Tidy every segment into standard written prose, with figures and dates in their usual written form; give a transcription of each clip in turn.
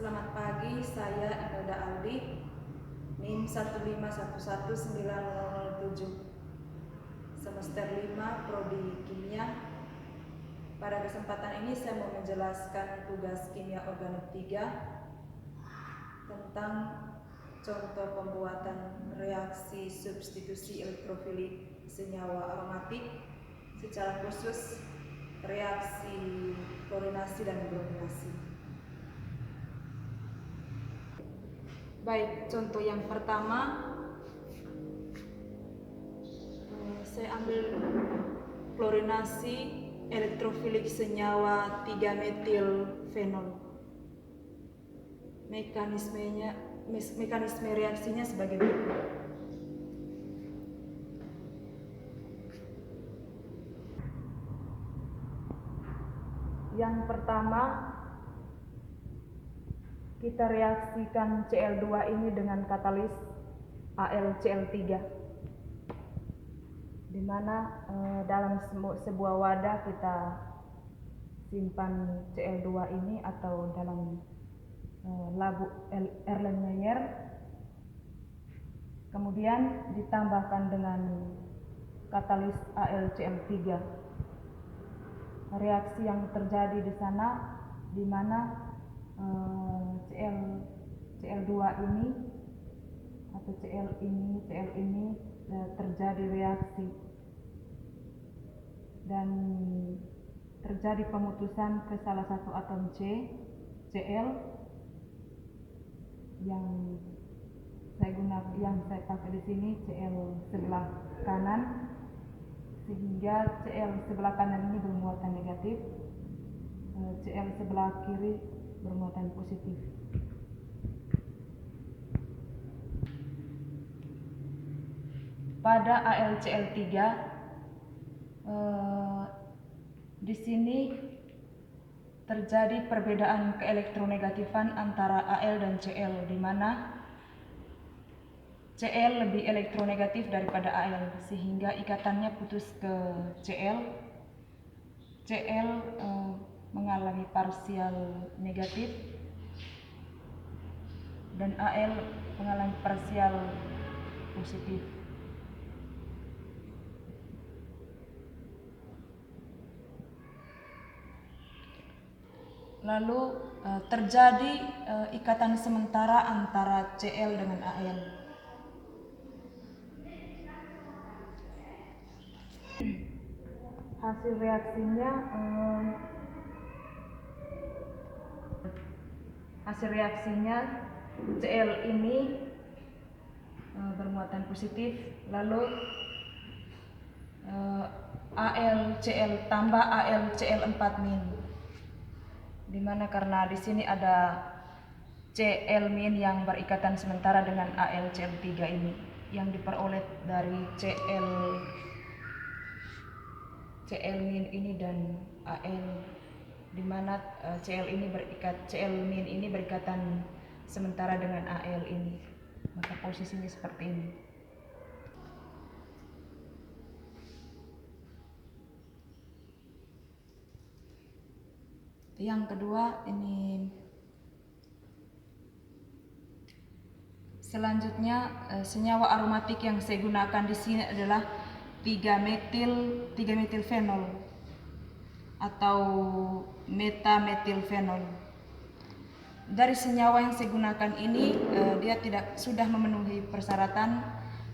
Selamat pagi, saya Imelda Aldi, NIM 1511907, semester 5, Prodi Kimia. Pada kesempatan ini saya mau menjelaskan tugas kimia organik 3 tentang contoh pembuatan reaksi substitusi elektrofilik senyawa aromatik, secara khusus reaksi klorinasi dan brominasi. Baik, contoh yang pertama, saya ambil klorinasi elektrofilik senyawa 3-metil-fenol. Mekanisme reaksinya sebagai berikut. Yang pertama, kita reaksikan Cl2 ini dengan katalis AlCl3, di mana dalam sebuah wadah kita simpan Cl2 ini atau dalam labu Erlenmeyer, kemudian ditambahkan dengan katalis AlCl3. Reaksi yang terjadi di sana, di mana Cl2 ini atau Cl ini terjadi reaksi dan terjadi pemutusan ke salah satu atom Cl yang saya pakai di sini Cl sebelah kanan, sehingga Cl sebelah kanan ini bermuatan negatif, Cl sebelah kiri bermuatan positif. Pada AlCl3 di sini terjadi perbedaan keelektronegatifan antara Al dan Cl, di mana Cl lebih elektronegatif daripada Al, sehingga ikatannya putus ke Cl. Cl mengalami parsial negatif dan Al mengalami parsial positif. Lalu terjadi ikatan sementara antara Cl dengan Al. Hasil reaksinya Cl ini bermuatan positif, lalu AlCl tambah AlCl4-, di mana karena di sini ada Cl- yang berikatan sementara dengan AlCl3 ini yang diperoleh dari Cl- ini dan Al, di mana Cl- ini berikatan sementara dengan Al ini, maka posisinya seperti ini. Yang kedua, ini selanjutnya senyawa aromatik yang saya gunakan di sini adalah 3-metil-fenol atau meta-metilfenol. Dari senyawa yang saya gunakan ini, dia sudah memenuhi persyaratan.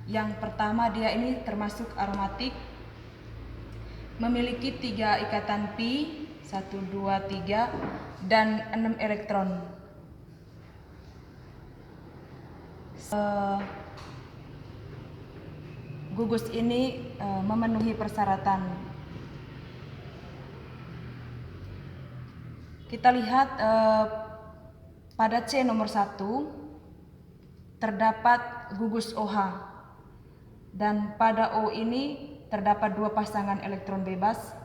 Yang pertama, dia ini termasuk aromatik, memiliki 3 ikatan pi, 1, 2, 3, dan 6 elektron. Gugus ini memenuhi persyaratan. Kita lihat pada C nomor 1 terdapat gugus OH, dan pada O ini terdapat 2 pasangan elektron bebas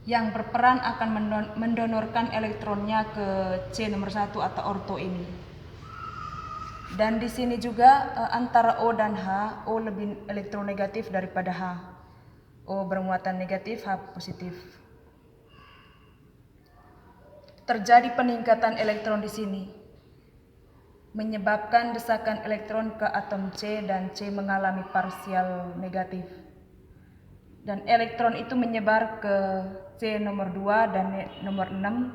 yang berperan akan mendonorkan elektronnya ke C nomor 1 atau orto ini. Dan di sini juga antara O dan H, O lebih elektronegatif daripada H. O bermuatan negatif, H positif. terjadi peningkatan elektron di sini, menyebabkan desakan elektron ke atom C dan C mengalami parsial negatif. Dan elektron itu menyebar ke C nomor 2 dan nomor 6,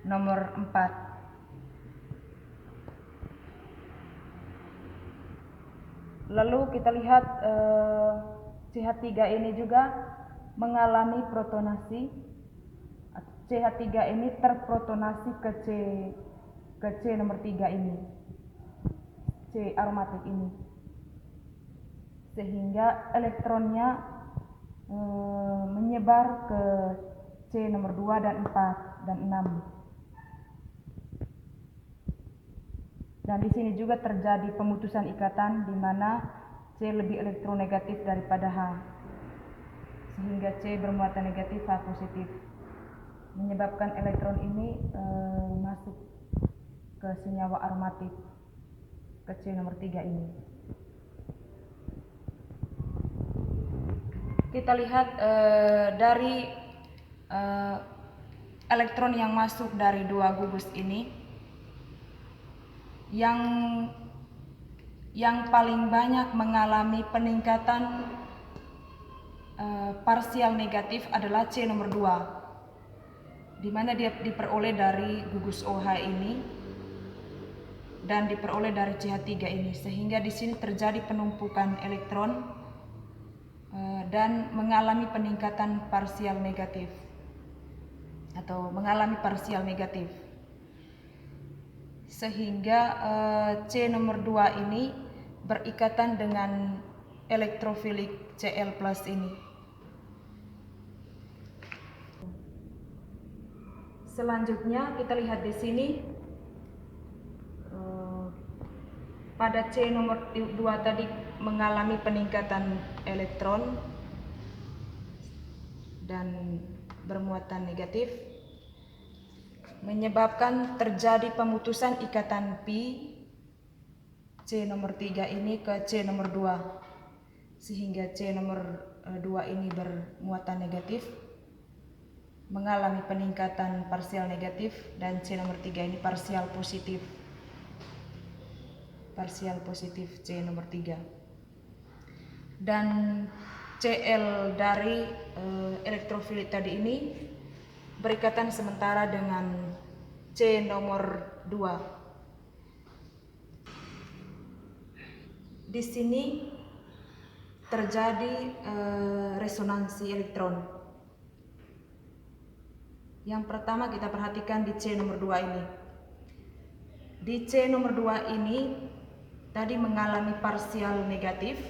nomor 4. Lalu kita lihat CH3 ini juga mengalami protonasi. CH3 ini terprotonasi ke C nomor 3 ini, C aromatik ini, sehingga elektronnya menyebar ke C nomor 2 dan 4 dan 6. Dan di sini juga terjadi pemutusan ikatan di mana C lebih elektronegatif daripada H, sehingga C bermuatan negatif, H positif, menyebabkan elektron ini masuk ke senyawa aromatik ke C nomor 3 ini. Kita lihat dari elektron yang masuk dari dua gugus ini, yang paling banyak mengalami peningkatan parsial negatif adalah C nomor 2, di mana dia diperoleh dari gugus OH ini dan diperoleh dari CH3 ini, sehingga di sini terjadi penumpukan elektron dan mengalami peningkatan parsial negatif atau mengalami parsial negatif, sehingga C nomor 2 ini berikatan dengan elektrofilik Cl+ ini. Selanjutnya kita lihat di sini pada C nomor 2 tadi mengalami peningkatan elektron dan bermuatan negatif, menyebabkan terjadi pemutusan ikatan pi C nomor 3 ini ke C nomor 2, sehingga C nomor 2 ini bermuatan negatif, mengalami peningkatan parsial negatif, dan C nomor 3 ini parsial positif C nomor 3. Dan Cl dari elektrofilik tadi ini berikatan sementara dengan C nomor 2. Di sini terjadi resonansi elektron. Yang pertama kita perhatikan di C nomor 2 ini. Di C nomor 2 ini tadi mengalami parsial negatif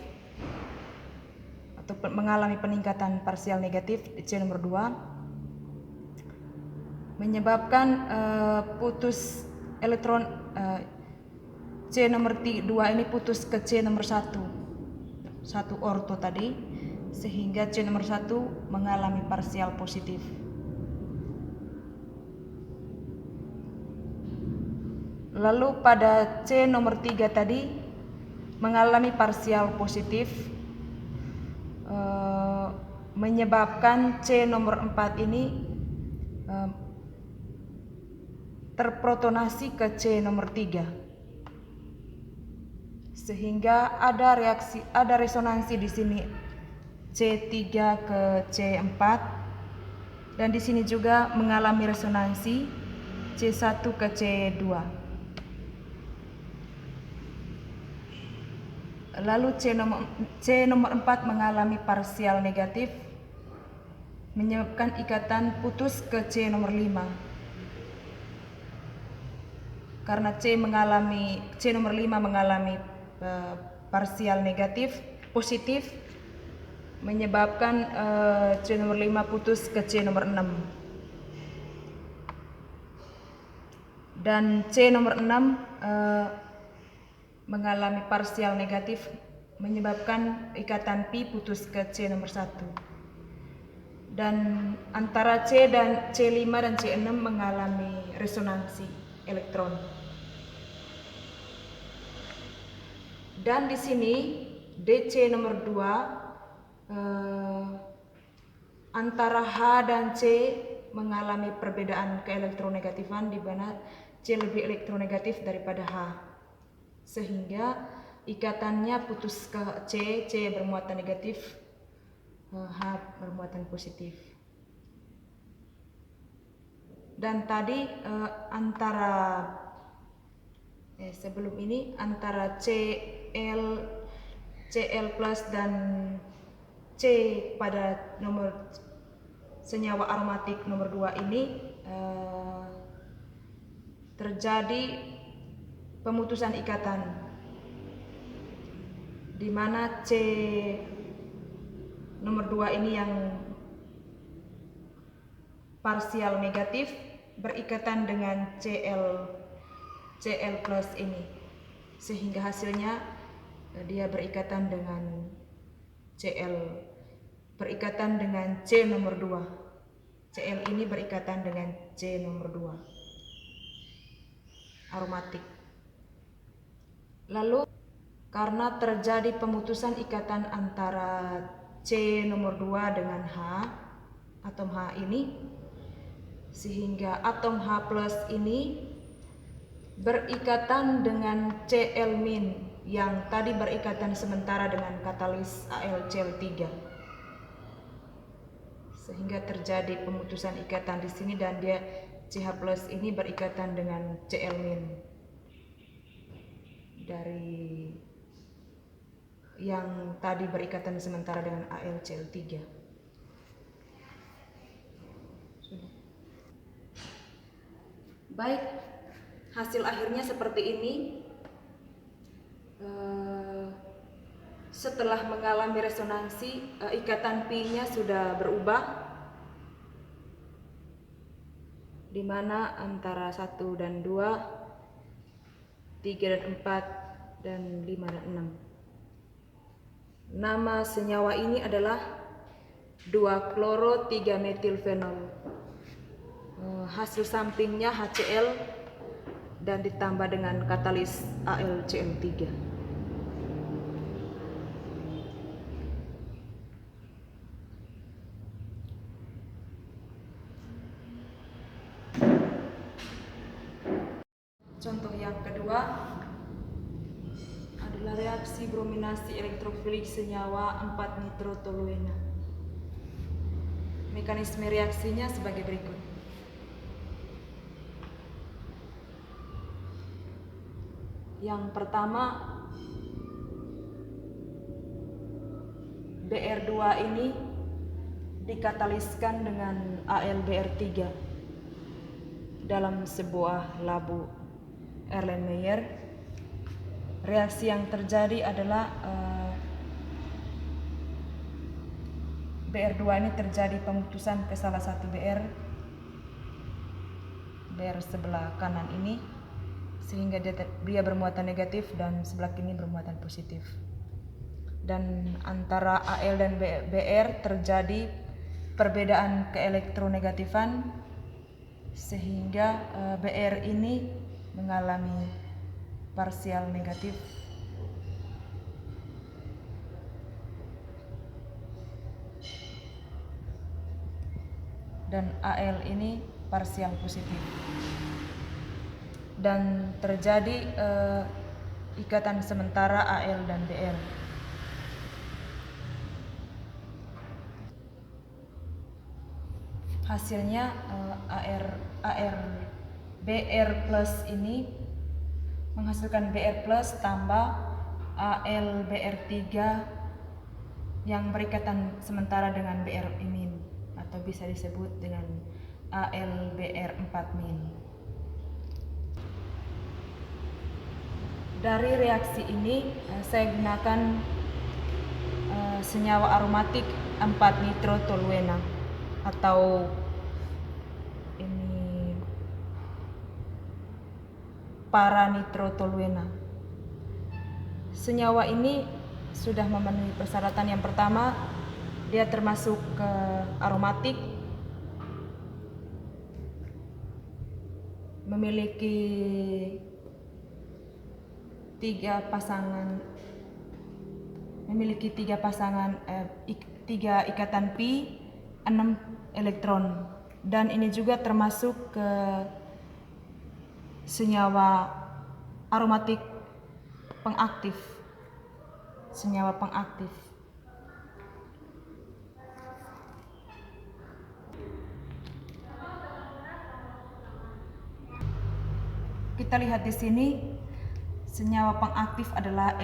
atau mengalami peningkatan parsial negatif di C nomor 2, menyebabkan putus elektron C nomor 2 ini putus ke C nomor 1 orto tadi, sehingga C nomor 1 mengalami parsial positif. Lalu pada C nomor 3 tadi mengalami parsial positif, menyebabkan C nomor 4 ini terprotonasi ke C nomor 3, sehingga ada resonansi di sini C3 ke C4, dan di sini juga mengalami resonansi C1 ke C2. Lalu C nomor 4 mengalami parsial negatif, menyebabkan ikatan putus ke C nomor 5. Karena C nomor 5 mengalami parsial negatif positif, menyebabkan C nomor 5 putus ke C nomor 6. Dan C nomor 6 mengalami parsial negatif, menyebabkan ikatan pi putus ke C nomor 1. Dan antara C dan C5 dan C6 mengalami resonansi elektron. Dan di sini DC nomor 2 antara H dan C mengalami perbedaan keelektronegatifan di mana C lebih elektronegatif daripada H, sehingga ikatannya putus ke C bermuatan negatif, H bermuatan positif. Dan tadi sebelum ini antara Cl plus dan C pada nomor senyawa aromatik nomor 2 ini terjadi pemutusan ikatan, di mana C nomor 2 ini yang parsial negatif berikatan dengan Cl plus ini, sehingga hasilnya dia berikatan dengan berikatan dengan C nomor 2. Cl ini berikatan dengan C nomor 2 aromatik. Lalu karena terjadi pemutusan ikatan antara C nomor 2 dengan H, atom H ini, sehingga atom H plus ini berikatan dengan Cl- yang tadi berikatan sementara dengan katalis AlCl3, sehingga terjadi pemutusan ikatan di sini dan dia CH plus ini berikatan dengan Cl- dari yang tadi berikatan sementara dengan AlCl3. Baik, hasil akhirnya seperti ini. Setelah mengalami resonansi, ikatan pi-nya sudah berubah, di mana antara 1 dan 2, 3 dan 4, dan 5 dan 6. Nama senyawa ini adalah 2-kloro-3-metilfenol. Hasil sampingnya HCl dan ditambah dengan katalis AlCl3. Contoh yang kedua adalah reaksi brominasi elektrofilik senyawa 4-nitrotoluena. Mekanisme reaksinya sebagai berikut. Yang pertama, Br2 ini dikataliskan dengan AlBr3 dalam sebuah labu Erlenmeyer. Reaksi yang terjadi adalah Br2 ini terjadi pemutusan ke salah satu Br sebelah kanan ini, sehingga dia bermuatan negatif dan sebelah kiri bermuatan positif. Dan antara Al dan Br terjadi perbedaan keelektronegatifan, sehingga Br ini mengalami parsial negatif dan Al ini parsial positif, dan terjadi ikatan sementara Al dan Br. Hasilnya Br plus ini menghasilkan Br plus tambah AlBr3 yang berikatan sementara dengan Br imin, atau bisa disebut dengan AlBr4 min. Dari reaksi ini saya gunakan senyawa aromatik 4-nitrotoluena atau ini para-nitrotoluena. Senyawa ini sudah memenuhi persyaratan. Yang pertama, dia termasuk aromatik, memiliki tiga ikatan pi, 6 elektron. dan ini juga termasuk ke senyawa aromatik pengaktif, senyawa pengaktif. Kita lihat di sini senyawa pengaktif adalah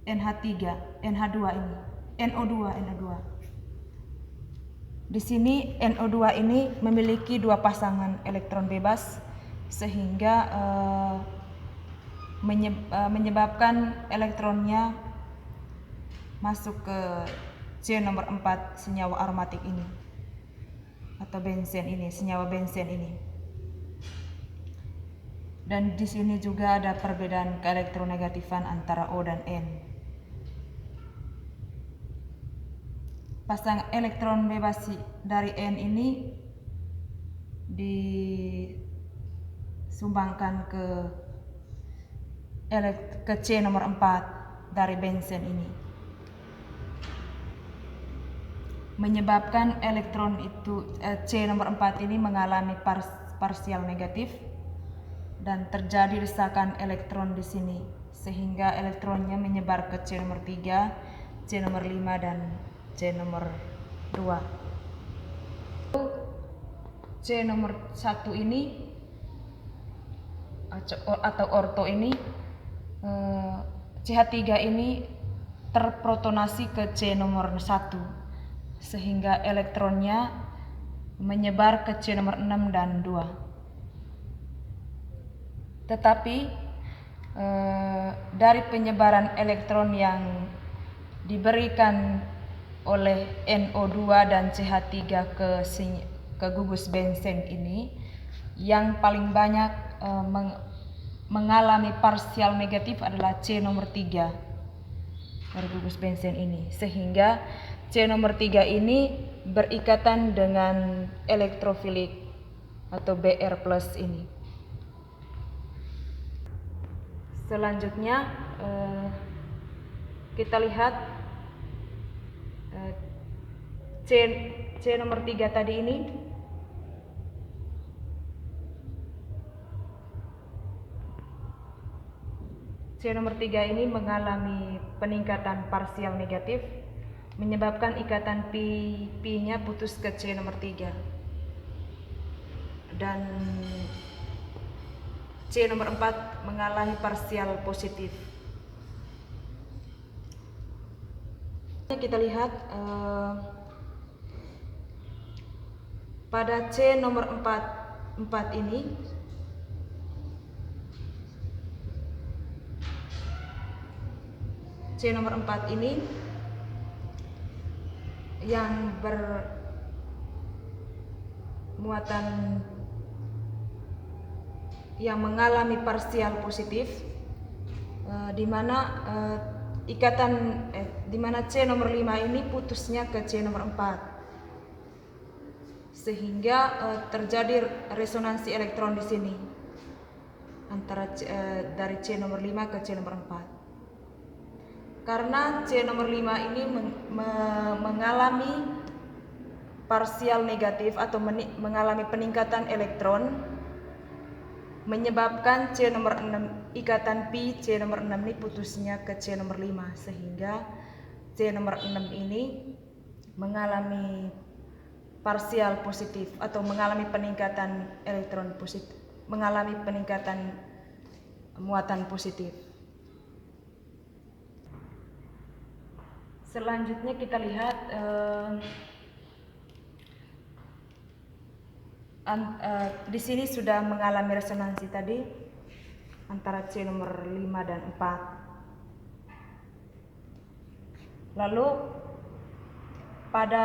NH3, NH2 ini, NO2. Di sini NO2 ini memiliki dua pasangan elektron bebas sehingga menyebabkan elektronnya masuk ke C nomor 4 senyawa aromatik ini atau benzen ini, senyawa benzen ini. Dan di sini juga ada perbedaan keelektronegatifan antara O dan N. Pasang elektron bebas dari N ini disumbangkan ke C nomor 4 dari benzen ini, menyebabkan elektron itu C nomor 4 ini mengalami parsial negatif dan terjadi desakan elektron di sini sehingga elektronnya menyebar ke C nomor 3, C nomor 5 dan C nomor 2. C nomor 1 ini atau orto ini, CH3 ini terprotonasi ke C nomor 1 sehingga elektronnya menyebar ke C nomor 6 dan 2. Tetapi dari penyebaran elektron yang diberikan oleh NO2 dan CH3 ke gugus benzen ini, yang paling banyak mengalami parsial negatif adalah C nomor 3 dari gugus benzen ini, sehingga C nomor 3 ini berikatan dengan elektrofilik atau Br+ ini. Selanjutnya kita lihat C nomor 3 tadi ini C nomor 3 ini mengalami peningkatan parsial negatif, menyebabkan ikatan pi-nya putus ke C nomor 3. Dan C nomor 4 mengalami parsial positif. Kita lihat pada C nomor 4 ini C nomor 4 ini yang bermuatan yang mengalami parsial positif, di mana C nomor 5 ini putusnya ke C nomor 4 sehingga terjadi resonansi elektron di sini antara dari C nomor 5 ke C nomor 4. Karena C nomor 5 ini mengalami parsial negatif atau mengalami peningkatan elektron, menyebabkan C nomor 6 ikatan pi C nomor 6 ini putusnya ke C nomor 5 sehingga C nomor 6 ini mengalami parsial positif atau mengalami peningkatan elektron positif, mengalami peningkatan muatan positif. Selanjutnya kita lihat di sini sudah mengalami resonansi tadi antara C nomor 5 dan 4. Lalu pada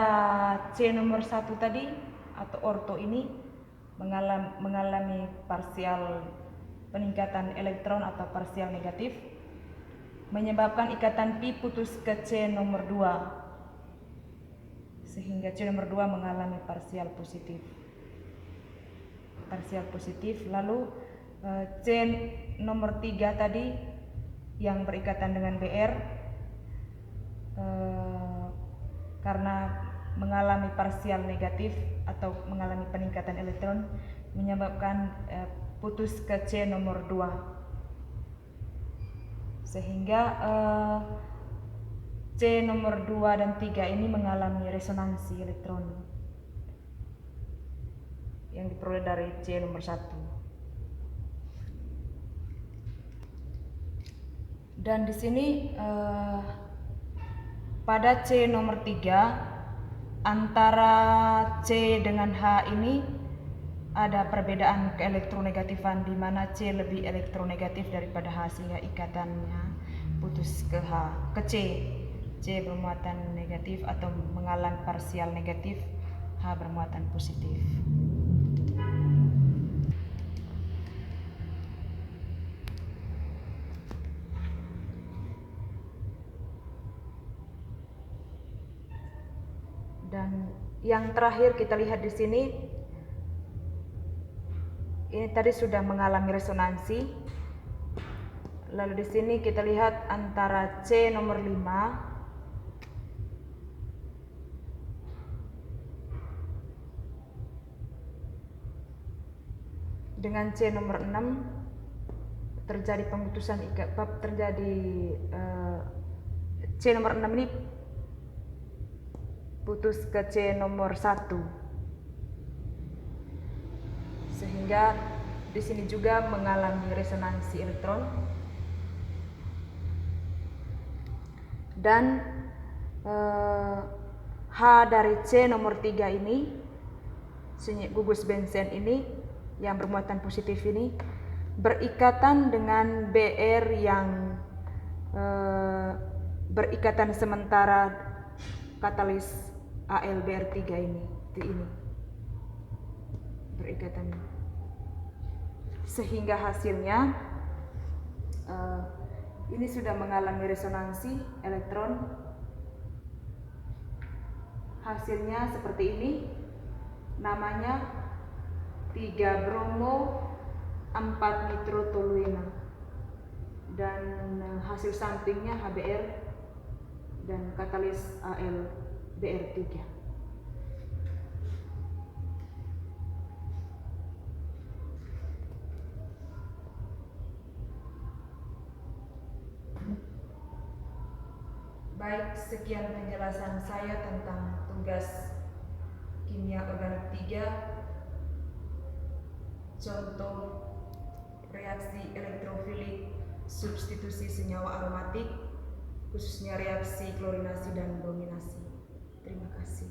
C nomor 1 tadi atau orto ini mengalami parsial peningkatan elektron atau parsial negatif, menyebabkan ikatan pi putus ke C nomor 2 sehingga C nomor 2 mengalami parsial positif. Lalu C nomor 3 tadi yang berikatan dengan Br, karena mengalami parsial negatif atau mengalami peningkatan elektron menyebabkan putus ke C nomor 2, sehingga C nomor 2 dan 3 ini mengalami resonansi elektron yang diperoleh dari C nomor 1. Dan di sini pada C nomor 3 antara C dengan H ini ada perbedaan keelektronegatifan, di mana C lebih elektronegatif daripada H, sehingga ikatannya putus ke C. C bermuatan negatif atau mengalami parsial negatif, H bermuatan positif. Dan yang terakhir kita lihat di sini, ini tadi sudah mengalami resonansi. Lalu di sini kita lihat antara C nomor 5 dengan C nomor 6 terjadi pemutusan C nomor 6 ini putus ke C nomor 1, sehingga di sini juga mengalami resonansi elektron. Dan H dari C nomor 3 ini, gugus benzen ini yang bermuatan positif ini berikatan dengan Br yang berikatan sementara katalis AlBr3 ini berikatan, sehingga hasilnya ini sudah mengalami resonansi elektron. Hasilnya seperti ini, namanya 3 bromo 4 nitrotoluena, dan hasil sampingnya HBr dan katalis AlBr3. Baik, sekian penjelasan saya tentang tugas kimia organik 3, contoh reaksi elektrofilik substitusi senyawa aromatik, khususnya reaksi klorinasi dan brominasi. Terima kasih.